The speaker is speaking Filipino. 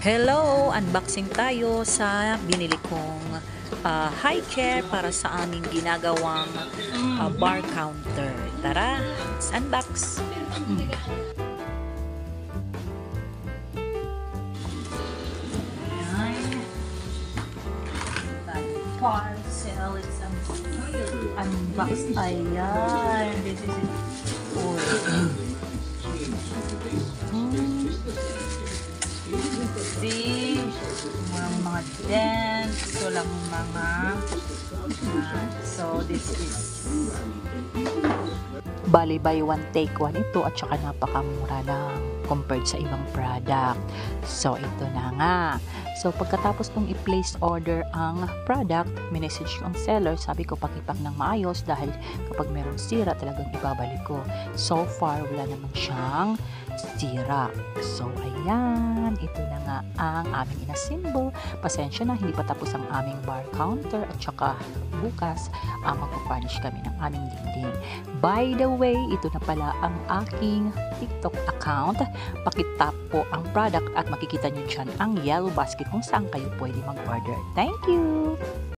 Hello! Unboxing tayo sa binili kong high chair para sa aming ginagawang bar counter. Tara, let's unbox! Parcel, it's unboxed. Ayan, this is it. See, mga dents, walang mga so this is bali buy one take one ito at saka napakamura lang compared sa ibang product. So ito na nga. So pagkatapos kong i-place order ang product, minessage ko ang seller, sabi ko pakipak ng maayos dahil kapag merong sira talagang ibabalik ko. So far wala naman siyang sira. So ayan, ito na nga ang aming inassemble. Pasensya na, hindi pa tapos ang aming bar counter at saka bukas magpa-furnish kami ng aming dingding. By the way, ito na pala ang aking TikTok account. Pakitap po ang product at makikita nyo dyan ang yellow basket kung saan kayo pwede mag-order. Thank you!